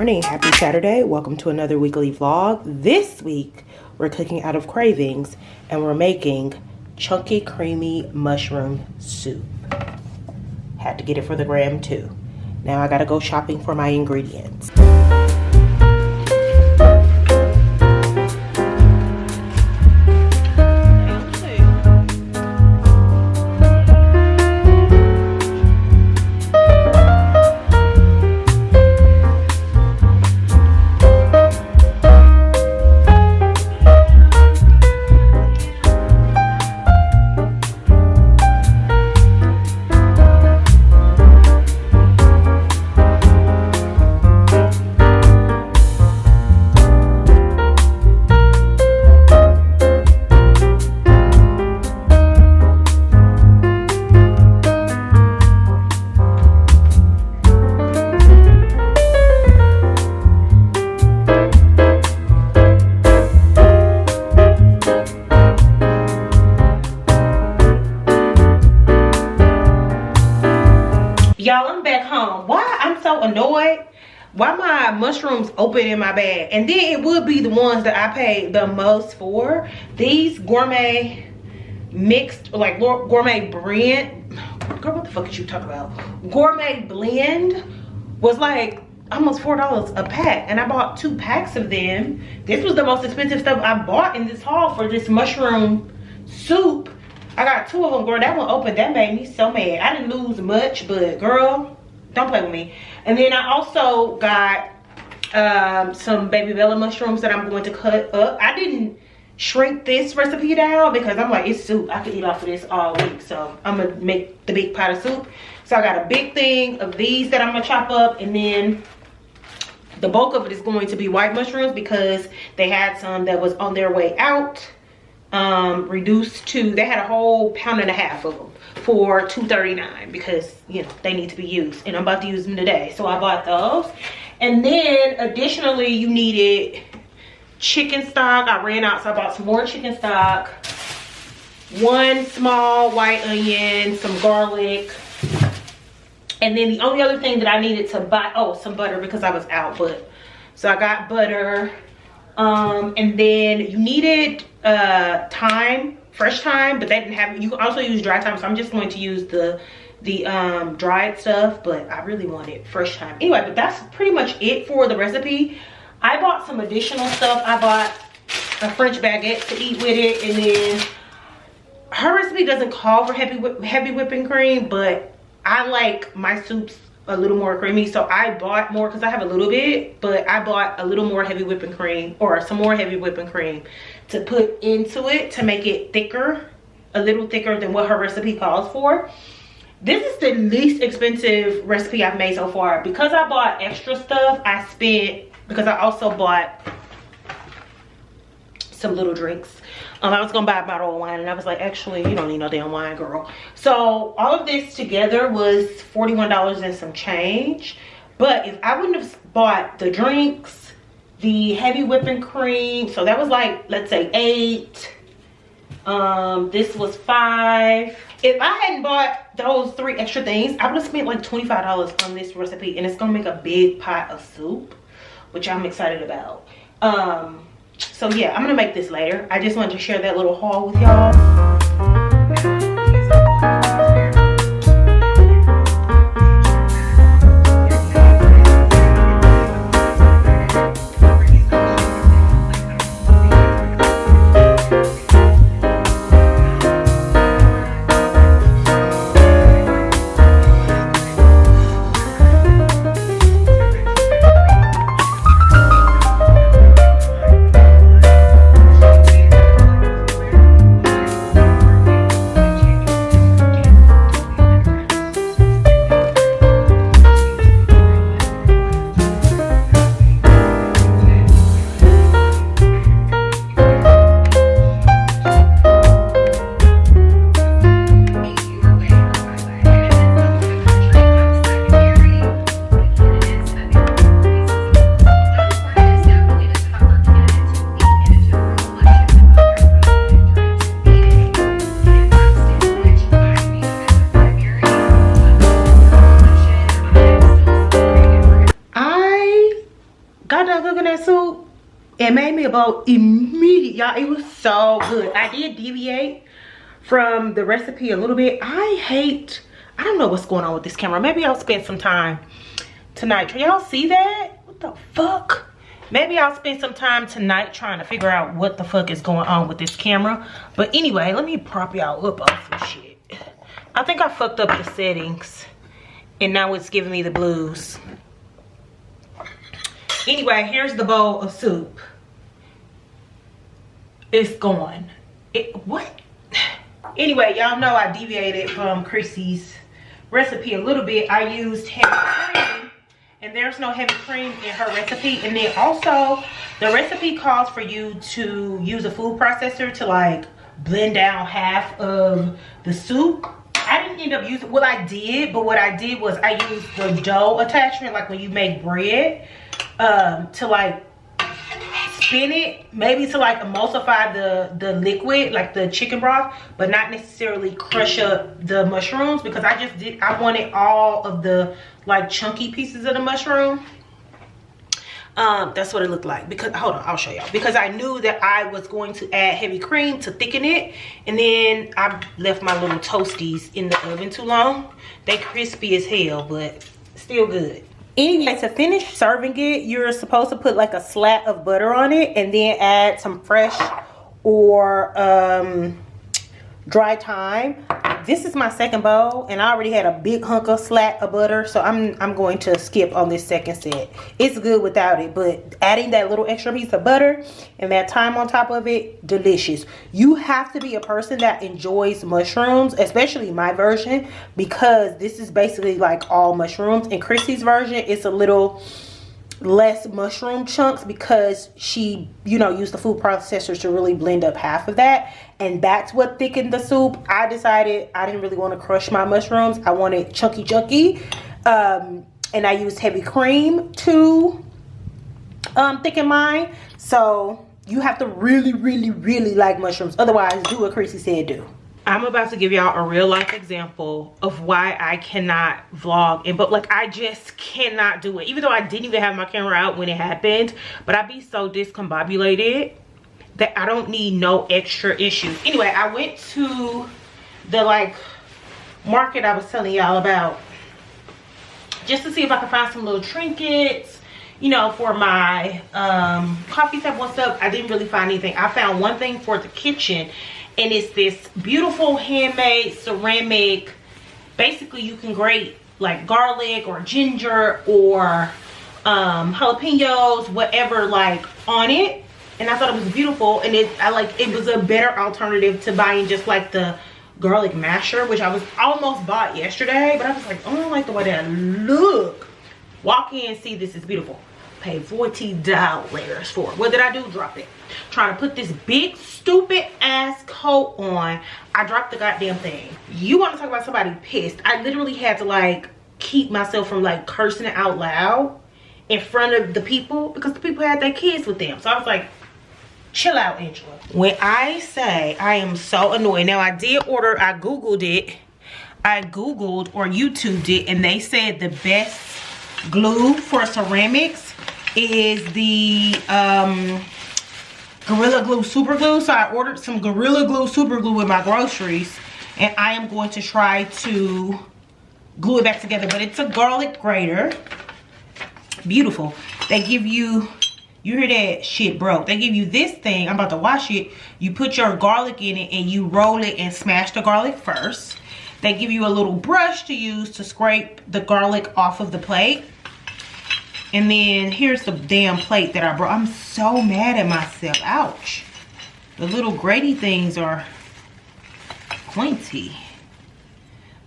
morning, happy Saturday. Welcome to another weekly vlog. This week we're cooking out of cravings and we're making chunky creamy mushroom soup. Had to get it for the gram too. Now I gotta go shopping for my ingredients. Y'all, I'm back home. Why I'm so annoyed? Why my mushrooms open in my bag? And then it would be the ones that I paid the most for. These gourmet mixed, like gourmet blend. Girl, what the fuck is you talking about? Gourmet blend was like almost $4 a pack. And I bought 2 packs of them. This was the most expensive stuff I bought in this haul for this mushroom soup. I got 2 of them, girl. That one opened. That made me so mad. I didn't lose much, but girl, don't play with me. And then I also got some baby bella mushrooms that I'm going to cut up. I didn't shrink this recipe down because I'm like, it's soup. I could eat off of this all week. So I'm going to make the big pot of soup. So I got a big thing of these that I'm going to chop up. And then the bulk of it is going to be white mushrooms because they had some that was on their way out. Reduced to, they had a whole pound and a half of them for $2.39 because, you know, they need to be used and I'm about to use them today, so I bought those. And then additionally you needed chicken stock. I ran out, so I bought some more chicken stock, 1 small white onion, some garlic, and then the only other thing that I needed to buy, oh, some butter because I was out. But so I got butter. And then you needed thyme, fresh thyme, but they didn't have it. You can also use dry thyme, so I'm just going to use the dried stuff, but I really wanted fresh thyme anyway. But that's pretty much it for the recipe. I bought some additional stuff. I bought a French baguette to eat with it, and then her recipe doesn't call for heavy whipping cream, but I like my soups a little more creamy, so I bought more because I have a little bit, but I bought a little more heavy whipping cream, or some more heavy whipping cream to put into it to make it thicker, a little thicker than what her recipe calls for. This is the least expensive recipe I've made so far. Because I bought extra stuff, I spent, because I also bought some little drinks. I was gonna buy a bottle of wine and I was like, actually, you don't need no damn wine, girl. So all of this together was $41 and some change. But if I wouldn't have bought the drinks, the heavy whipping cream, so that was like, let's say 8. This was 5. If I hadn't bought those 3 extra things, I would have spent like $25 on this recipe, and it's gonna make a big pot of soup, which I'm excited about. So yeah, I'm gonna make this later. I just wanted to share that little haul with y'all. bowl immediately. Y'all, it was so good. I did deviate from the recipe a little bit. I don't know what's going on with this camera. Maybe I'll spend some time tonight. Can y'all see that? What the fuck? Maybe I'll spend some time tonight trying to figure out what the fuck is going on with this camera. But anyway, let me prop y'all up on some shit. I think I fucked up the settings and now it's giving me the blues. Anyway, here's the bowl of soup. It's gone. What? Anyway, y'all know I deviated from Chrissy's recipe a little bit. I used heavy cream, and there's no heavy cream in her recipe. And then also, the recipe calls for you to use a food processor to like blend down half of the soup. I didn't end up using, well I did, but what I did was I used the dough attachment, like when you make bread, to like spin it, maybe to like emulsify the liquid, like the chicken broth, but not necessarily crush up the mushrooms, because I wanted all of the like chunky pieces of the mushroom. That's what it looked like. Because hold on, I'll show y'all, because I knew that I was going to add heavy cream to thicken it, and then I left my little toasties in the oven too long. They crispy as hell, but still good. Anyway, to finish serving it, you're supposed to put like a slat of butter on it and then add some fresh or dry thyme. This is my second bowl and I already had a big hunk of slat of butter, so I'm going to skip on this second set. It's good without it, but adding that little extra piece of butter and that thyme on top of it, delicious. You have to be a person that enjoys mushrooms, especially my version, because this is basically like all mushrooms. In Chrissy's version, it's a little less mushroom chunks because she, you know, used the food processor to really blend up half of that, and that's what thickened the soup. I decided I didn't really want to crush my mushrooms. I wanted chunky, and I used heavy cream to thicken mine. So you have to really like mushrooms, otherwise do what Chrissy said do. I'm about to give y'all a real life example of why I cannot vlog, but like I just cannot do it, even though I didn't even have my camera out when it happened. But I be so discombobulated that I don't need no extra issues. Anyway, I went to the like market I was telling y'all about just to see if I could find some little trinkets, you know, for my coffee table and stuff. I didn't really find anything. I found one thing for the kitchen, and it's this beautiful handmade ceramic. Basically, you can grate like garlic or ginger or jalapenos, whatever, like on it. And I thought it was beautiful, and it was a better alternative to buying just like the garlic masher, which I was almost bought yesterday, but I was like, oh, I don't like the way that look. Walk in, see this is beautiful. Paid $40 for it. What did I do? Drop it. Trying to put this big stupid ass coat on, I dropped the goddamn thing. You want to talk about somebody pissed? I literally had to like keep myself from like cursing it out loud in front of the people, because the people had their kids with them. So I was like, chill out, Angela. When I say I am so annoyed, now I did order, I googled it, or YouTubed it, and they said the best glue for ceramics is the Gorilla Glue Super Glue. So I ordered some Gorilla Glue Super Glue with my groceries, and I am going to try to glue it back together. But it's a garlic grater. Beautiful. They give you, you hear that shit broke, they give you this thing. I'm about to wash it. You put your garlic in it and you roll it and smash the garlic first. They give you a little brush to use to scrape the garlic off of the plate. And then here's the damn plate that I brought. I'm so mad at myself. Ouch. The little grady things are pointy.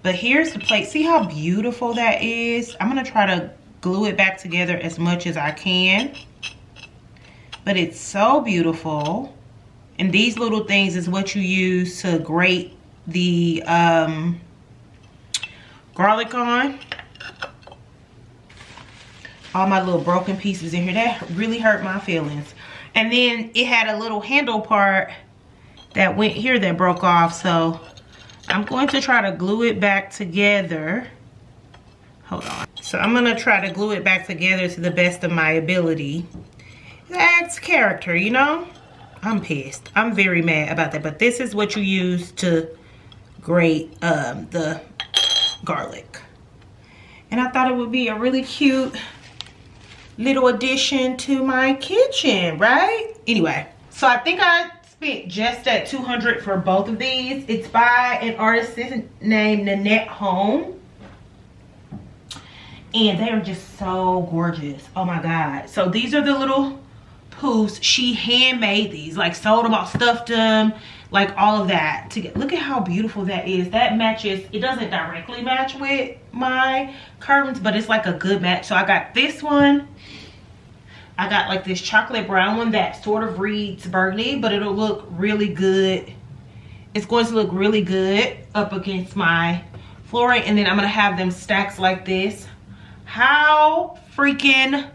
But here's the plate. See how beautiful that is? I'm going to try to glue it back together as much as I can. But it's so beautiful. And these little things is what you use to grate the garlic on. All my little broken pieces in here, that really hurt my feelings. And then it had a little handle part that went here that broke off, so I'm going to try to glue it back together. Hold on. So I'm going to try to glue it back together to the best of my ability. adds character, you know? I'm pissed. I'm very mad about that. But this is what you use to grate the garlic. And I thought it would be a really cute little addition to my kitchen, right? Anyway, so I think I spent just at $200 for both of these. It's by an artist named Nanette Home. And they are just so gorgeous. Oh my God. So these are the little poofs. She handmade these, like sewed them all, stuffed them, like all of that. Look at how beautiful that is. That matches, it doesn't directly match with my curtains, but it's like a good match. So I got this one. I got like this chocolate brown one that sort of reads burgundy, but it'll look really good. It's going to look really good up against my flooring. And then I'm gonna have them stacks like this. How freaking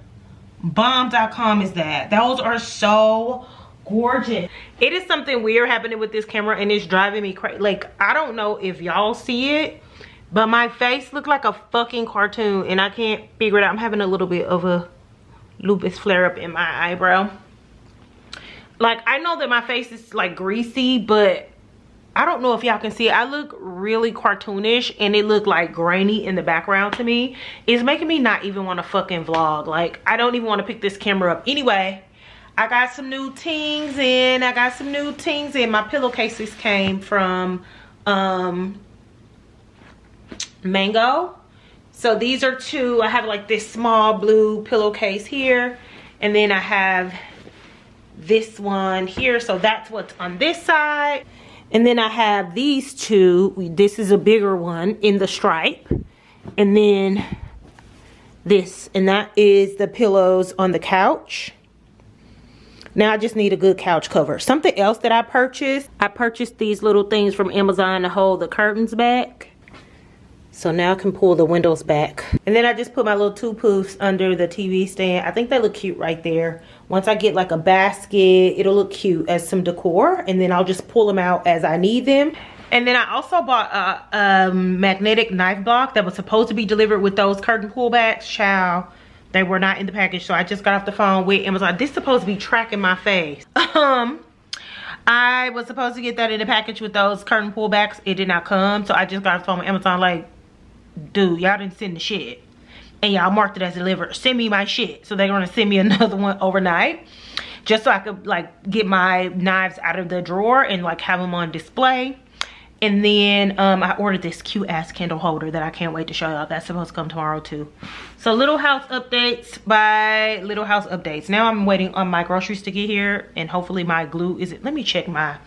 bomb.com is that? Those are so gorgeous. It is something weird happening with this camera and it's driving me crazy. Like, I don't know if y'all see it, but my face looked like a fucking cartoon and I can't figure it out. I'm having a little bit of a lupus flare up in my eyebrow. Like, I know that my face is like greasy, but I don't know if y'all can see it. I look really cartoonish and it looked like grainy in the background to me. It's making me not even want to fucking vlog. Like, I don't even want to pick this camera up. Anyway, I got some new things in. My pillowcases came from Mango. So these are two. I have like this small blue pillowcase here. And then I have this one here. So that's what's on this side. And then I have these two. This is a bigger one in the stripe. And then this. And that is the pillows on the couch. Now I just need a good couch cover. Something else that I purchased these little things from Amazon to hold the curtains back. So now I can pull the windows back. And then I just put my little two poofs under the TV stand. I think they look cute right there. Once I get like a basket, it'll look cute as some decor. And then I'll just pull them out as I need them. And then I also bought a magnetic knife block that was supposed to be delivered with those curtain pullbacks. Child, they were not in the package. So I just got off the phone with Amazon. This is supposed to be tracking my face. I was supposed to get that in the package with those curtain pullbacks. It did not come. So I just got off the phone with Amazon like, dude, y'all didn't send the shit and y'all marked it as delivered. Send me my shit. So they're gonna send me another one overnight just so I could like get my knives out of the drawer and like have them on display. And then I ordered this cute ass candle holder that I can't wait to show y'all. That's supposed to come tomorrow too. So little house updates by little house updates. Now I'm waiting on my groceries to get here and hopefully my glue is it. Let me check my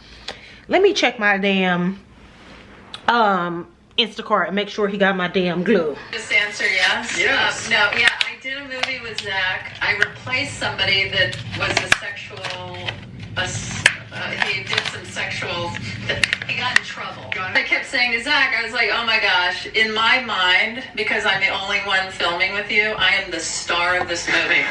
damn Instacart and make sure he got my damn glue. Just answer yes. Yes. No, yeah, I did a movie with Zach. I replaced somebody that was a sexual, he did some sexual, he got in trouble. I kept saying to Zach, I was like, oh my gosh, in my mind, because I'm the only one filming with you, I am the star of this movie.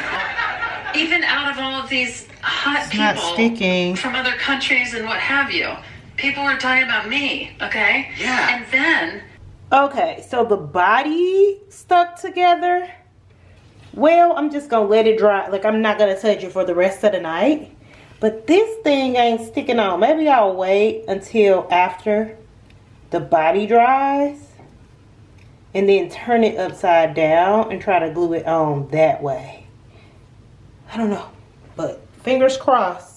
Even out of all of these hot people from other countries and what have you, people were talking about me, okay? Yeah. And then... Okay, so the body stuck together. Well, I'm just gonna let it dry. Like, I'm not gonna touch it for the rest of the night. But this thing ain't sticking on. Maybe I'll wait until after the body dries. And then turn it upside down and try to glue it on that way. I don't know. But fingers crossed.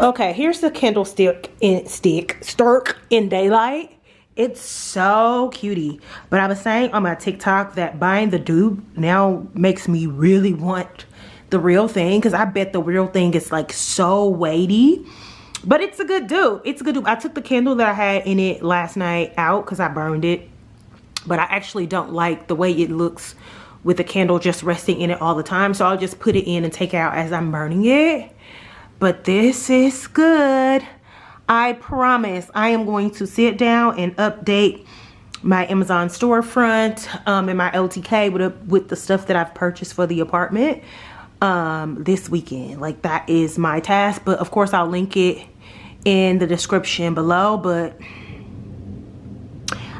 Okay, here's the candlestick in daylight. It's so cutie. But I was saying on my TikTok that buying the dupe now makes me really want the real thing, because I bet the real thing is like so weighty. But it's a good dupe. It's a good dupe. I took the candle that I had in it last night out because I burned it. But I actually don't like the way it looks with the candle just resting in it all the time. So I'll just put it in and take it out as I'm burning it. But this is good. I promise I am going to sit down and update my Amazon storefront and my LTK with the stuff that I've purchased for the apartment this weekend. Like, that is my task, but of course I'll link it in the description below. But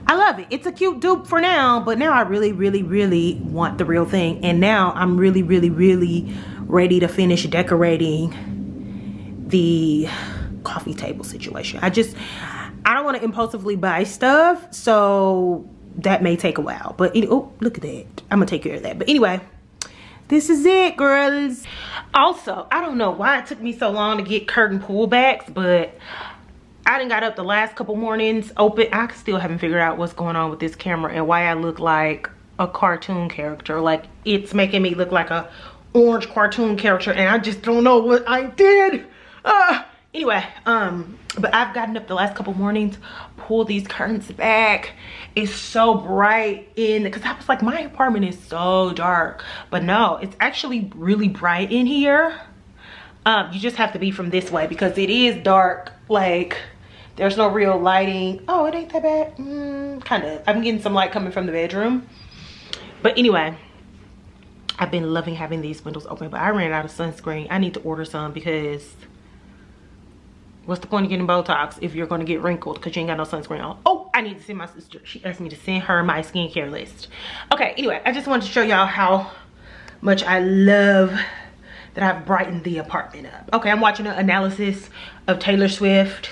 I love it. It's a cute dupe for now, but now I really want the real thing. And now I'm really ready to finish decorating the coffee table situation. I don't want to impulsively buy stuff, so that may take a while. But oh, look at that. I'm gonna take care of that. But anyway, this is it, girls. Also, I don't know why it took me so long to get curtain pullbacks, but I done got up the last couple mornings open. I still haven't figured out what's going on with this camera and why I look like a cartoon character. Like, it's making me look like a orange cartoon character, and I just don't know what I did. Anyway, but I've gotten up the last couple mornings, pull these curtains back. It's so bright because I was like, my apartment is so dark, but no, it's actually really bright in here. You just have to be from this way because it is dark. Like, there's no real lighting. Oh, it ain't that bad. Kind of. I'm getting some light coming from the bedroom. But anyway, I've been loving having these windows open, but I ran out of sunscreen. I need to order some because what's the point of getting Botox if you're going to get wrinkled because you ain't got no sunscreen on? Oh, I need to send my sister. She asked me to send her my skincare list. Okay, anyway, I just wanted to show y'all how much I love that I've brightened the apartment up. Okay, I'm watching an analysis of Taylor Swift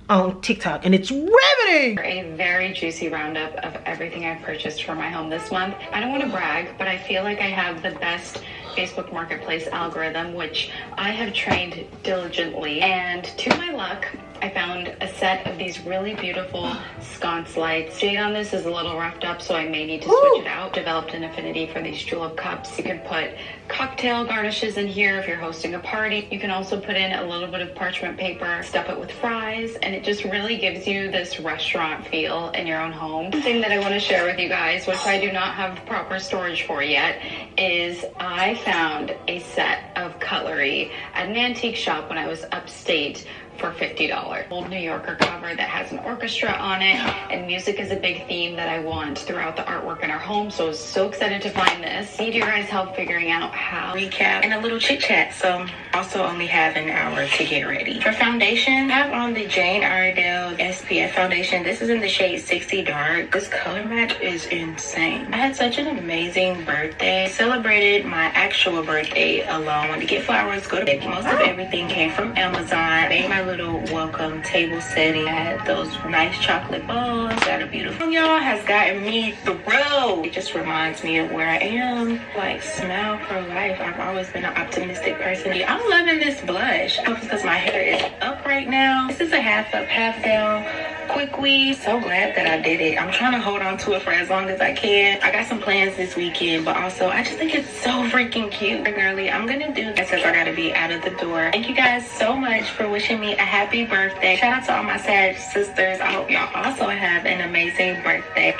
on TikTok, and it's riveting. A very juicy roundup of everything I've purchased for my home this month. I don't want to brag, but I feel like I have the best Facebook Marketplace algorithm, which I have trained diligently. And to my luck, I found a set of these really beautiful sconce lights. Shade on this is a little roughed up, so I may need to switch it out. Developed an affinity for these julep cups. You can put cocktail garnishes in here if you're hosting a party. You can also put in a little bit of parchment paper, stuff it with fries, and it just really gives you this restaurant feel in your own home. One thing that I want to share with you guys, which I do not have proper storage for yet, is I found a set of cutlery at an antique shop when I was upstate for $50. Old New Yorker cover that has an orchestra on it, and music is a big theme that I want throughout the artwork in our home, so I was so excited to find this. Need your guys' help figuring out how. Recap and a little chit chat, so also only have an hour to get ready. For foundation, I have on the Jane Iredale SPF foundation. This is in the shade 60 Dark. This color match is insane. I had such an amazing birthday. Celebrated my actual birthday alone. Went to get flowers, go to bed. Most of everything came from Amazon. Made my little welcome table setting. I had those nice chocolate balls. Got a beautiful y'all has gotten me through. It just reminds me of where I am. Like, smile for life. I've always been an optimistic person. I'm loving this blush because my hair is up right now. This is a half up, half down quick weave. So glad that I did it. I'm trying to hold on to it for as long as I can. I got some plans this weekend, but also I just think it's so freaking cute. Girly, I'm gonna do this as I gotta be out of the door. Thank you guys so much for wishing me a happy birthday. Shout out to all my Sag sisters. I hope y'all also have an amazing birthday.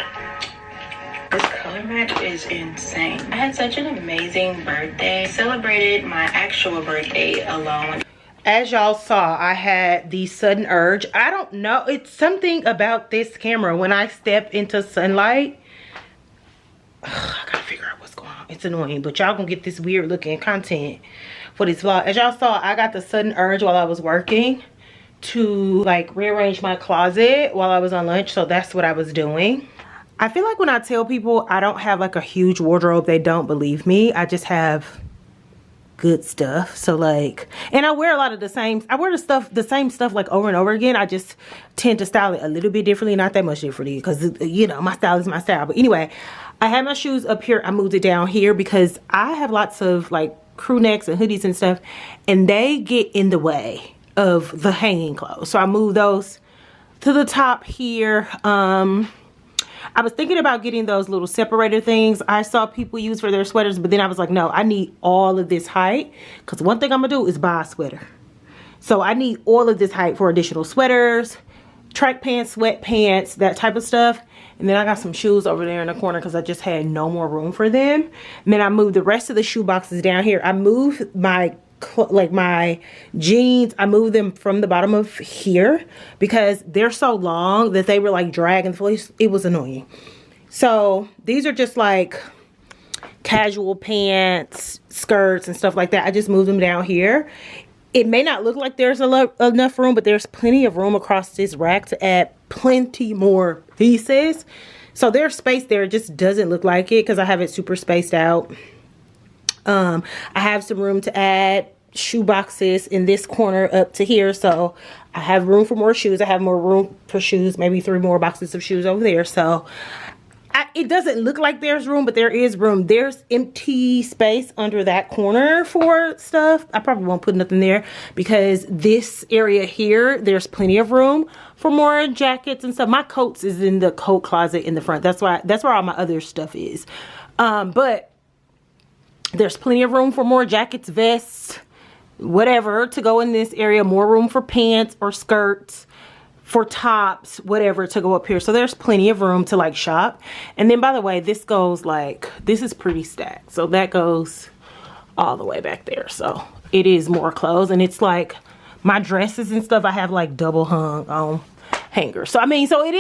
This color match is insane. I had such an amazing birthday. Celebrated my actual birthday alone. As y'all saw, I had the sudden urge. I don't know. It's something about this camera. When I step into sunlight, I gotta figure out what's going on. It's annoying, but y'all gonna get this weird looking content for this vlog. As y'all saw, I got the sudden urge while I was working to like rearrange my closet while I was on lunch. So that's what I was doing. I feel like when I tell people I don't have like a huge wardrobe, they don't believe me. I just have good stuff. So like, and I wear a lot of the same, I wear the same stuff like over and over again. I just tend to style it a little bit differently, not that much differently, because you know, my style is my style. But anyway, I had my shoes up here. I moved it down here because I have lots of like crew necks and hoodies and stuff, and they get in the way of the hanging clothes. So I moved those to the top here. I was thinking about getting those little separator things I saw people use for their sweaters, but then I was like, no, I need all of this height, because one thing I'm gonna do is buy a sweater. So I need all of this height for additional sweaters, track pants, sweatpants, that type of stuff. And then I got some shoes over there in the corner because I just had no more room for them. And then I moved the rest of the shoe boxes down here. I moved my like my jeans, I moved them from the bottom of here because they're so long that they were like dragging the fleece. It was annoying. So these are just like casual pants, skirts, and stuff like that. I just moved them down here. It may not look like there's enough room, but there's plenty of room across this rack to add plenty more pieces. So there's space there. It just doesn't look like it because I have it super spaced out. I have some room to add shoe boxes in this corner up to here. So I have room for more shoes. I have more room for shoes, maybe 3 more boxes of shoes over there. So it doesn't look like there's room, but there is room. There's empty space under that corner for stuff. I probably won't put nothing there because this area here, there's plenty of room for more jackets and stuff. My coats is in the coat closet in the front. That's where all my other stuff is. But there's plenty of room for more jackets, vests, whatever to go in this area. More room for pants or skirts, for tops, whatever to go up here. So there's plenty of room to like shop. And then by the way, this goes like, this is pretty stacked. So that goes all the way back there. So it is more clothes, and it's like my dresses and stuff I have like double hung on hangers. So I mean, so it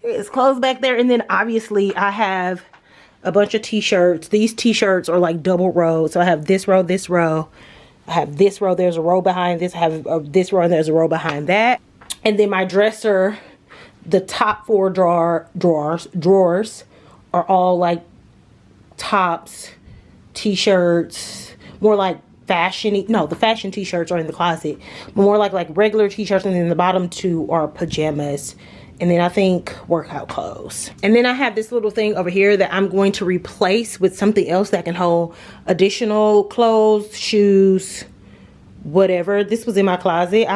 is clothes back there. And then obviously I have a bunch of t-shirts. These t-shirts are like double rows. So I have this row, this row. I have this row, there's a row behind this. I have this row and there's a row behind that. And then my dresser, the top 4 drawers are all like tops, t-shirts, more like fashion. No, the fashion t-shirts are in the closet. More like regular t-shirts, and then the bottom 2 are pajamas. And then I think workout clothes. And then I have this little thing over here that I'm going to replace with something else that can hold additional clothes, shoes, whatever. This was in my closet.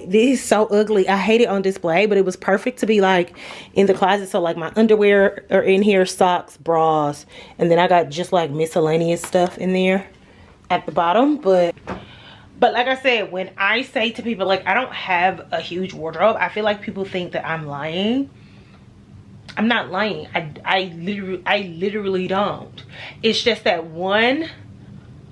This is so ugly. I hate it on display, but it was perfect to be like in the closet. So like my underwear are in here, socks, bras, and then I got just like miscellaneous stuff in there at the bottom. But like I said, when I say to people like I don't have a huge wardrobe, I feel like people think that I'm lying. I'm not lying. I literally don't. It's just that one,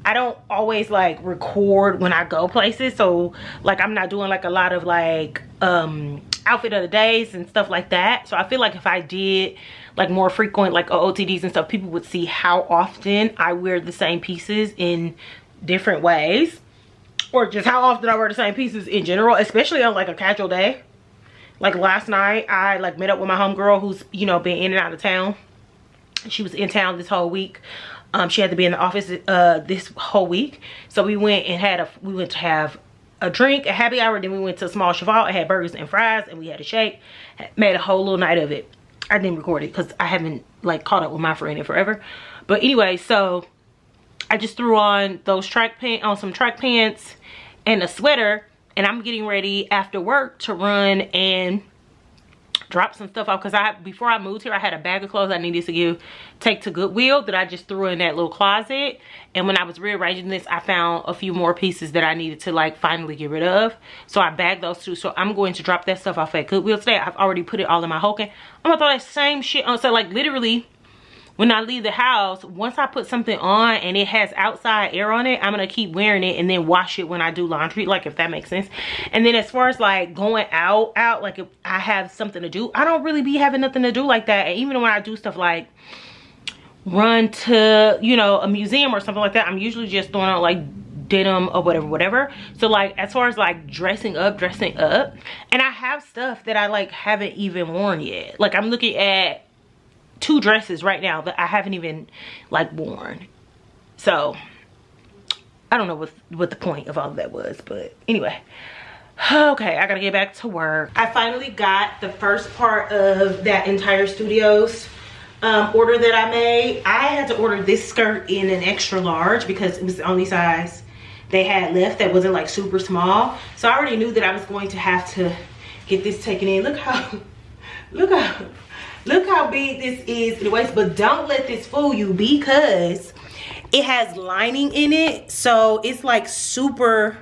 I don't always like record when I go places. So like I'm not doing like a lot of like outfit of the days and stuff like that. So I feel like if I did like more frequent like OOTDs and stuff, people would see how often I wear the same pieces in different ways, or just how often I wear the same pieces in general, especially on like a casual day. Like last night I like met up with my homegirl who's, you know, been in and out of town. She was in town this whole week. She had to be in the office this whole week. So we went to have a drink, a happy hour. Then we went to a small cheval and had burgers and fries, and we had a shake. Made a whole little night of it. I didn't record it because I haven't like caught up with my friend in forever. But anyway, so I just threw on those some track pants and a sweater, and I'm getting ready after work to run and drop some stuff off, because before I moved here I had a bag of clothes I needed to take to Goodwill that I just threw in that little closet. And when I was rearranging this, I found a few more pieces that I needed to like finally get rid of, so I bagged those too. So I'm going to drop that stuff off at Goodwill today. I've already put it all in my Hulking. I'm gonna throw that same shit on. So like literally when I leave the house, once I put something on and it has outside air on it, I'm gonna keep wearing it and then wash it when I do laundry, like if that makes sense. And then as far as like going out, like if I have something to do, I don't really be having nothing to do like that. And even when I do stuff like run to, you know, a museum or something like that, I'm usually just throwing out like denim or whatever. So like as far as like dressing up, and I have stuff that I like haven't even worn yet. Like I'm looking at 2 dresses right now that I haven't even like worn. So I don't know what the point of all of that was, but anyway. Okay, I gotta get back to work. I finally got the first part of that entire Studios order that I made. I had to order this skirt in an extra large because it was the only size they had left that wasn't like super small. So I already knew that I was going to have to get this taken in. Look how big this is in the waist. But don't let this fool you, because it has lining in it, so it's like super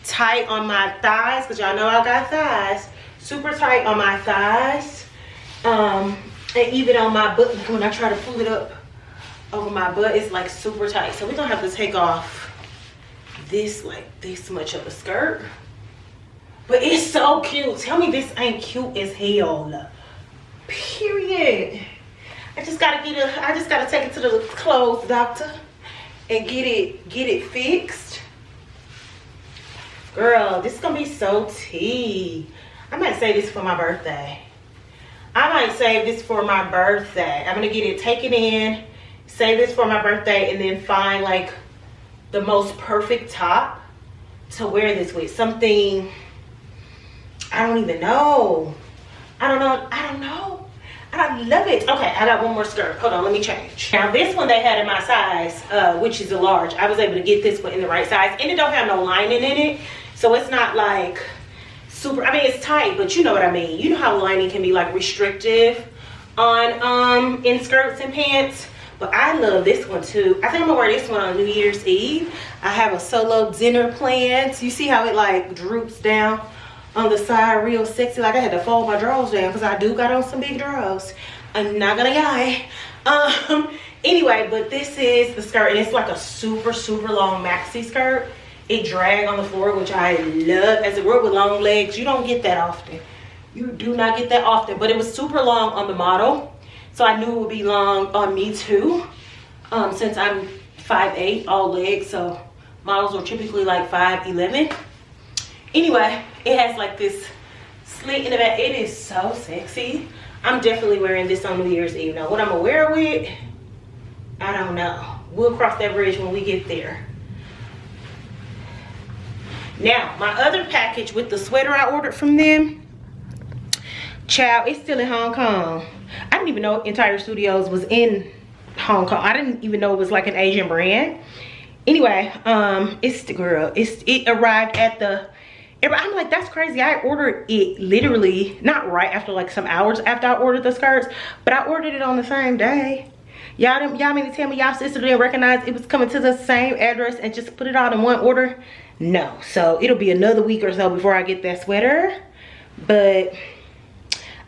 tight on my thighs, because y'all know I got thighs. Super tight on my thighs, and even on my butt. When I try to pull it up over my butt, it's like super tight. So we're gonna have to take off this like this much of a skirt. But it's so cute. Tell me this ain't cute as hell. Period. I just gotta take it to the clothes doctor and get it fixed. Girl, this is gonna be so tea. I might save this for my birthday. I'm gonna get it taken in, save this for my birthday, and then find like the most perfect top to wear this with. Something, I don't even know. I don't know. I love it. Okay, I got one more skirt. Hold on, let me change. Now this one they had in my size, which is a large. I was able to get this one in the right size, and it don't have no lining in it. So it's not like super, I mean, it's tight, but you know what I mean. You know how lining can be like restrictive on in skirts and pants. But I love this one too. I think I'm gonna wear this one on New Year's Eve. I have a solo dinner planned. So you see how it like droops down on the side real sexy. Like I had to fold my drawers down because I do got on some big drawers. I'm not gonna lie. Anyway, but this is the skirt, and it's like a super long maxi skirt. It drag on the floor, which I love. As a girl with long legs, you don't get that often. You do not get that often. But it was super long on the model, so I knew it would be long on me too. Since I'm 5'8", all legs, so models are typically like 5'11". Anyway, it has like this slit in the back. It is so sexy. I'm definitely wearing this on New Year's Eve. Now, what I'm gonna wear it with, I don't know. We'll cross that bridge when we get there. Now, my other package with the sweater I ordered from them, child, it's still in Hong Kong. I didn't even know Entire Studios was in Hong Kong. I didn't even know it was like an Asian brand. Anyway, it's the girl. It arrived at the, I'm like, that's crazy. I ordered it literally, not right after, like some hours after I ordered the skirts, but I ordered it on the same day. Y'all mean to tell me y'all sister didn't recognize it was coming to the same address and just put it all in one order? No. So it'll be another week or so before I get that sweater. But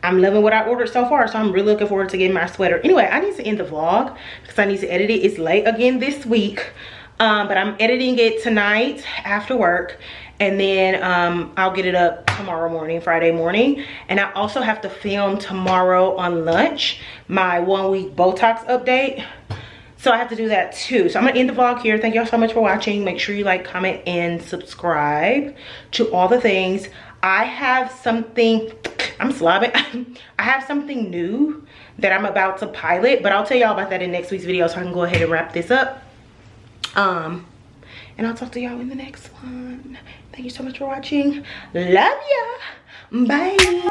I'm loving what I ordered so far, so I'm really looking forward to getting my sweater. Anyway, I need to end the vlog because I need to edit it. It's late again this week. But I'm editing it tonight after work. And then I'll get it up tomorrow morning, Friday morning. And I also have to film tomorrow on lunch my 1 week Botox update. So I have to do that too. So I'm gonna end the vlog here. Thank y'all so much for watching. Make sure you like, comment, and subscribe to all the things. I have something, I'm slobbing. I have something new that I'm about to pilot, but I'll tell y'all about that in next week's video so I can go ahead and wrap this up. And I'll talk to y'all in the next one. Thank you so much for watching. Love ya. Bye.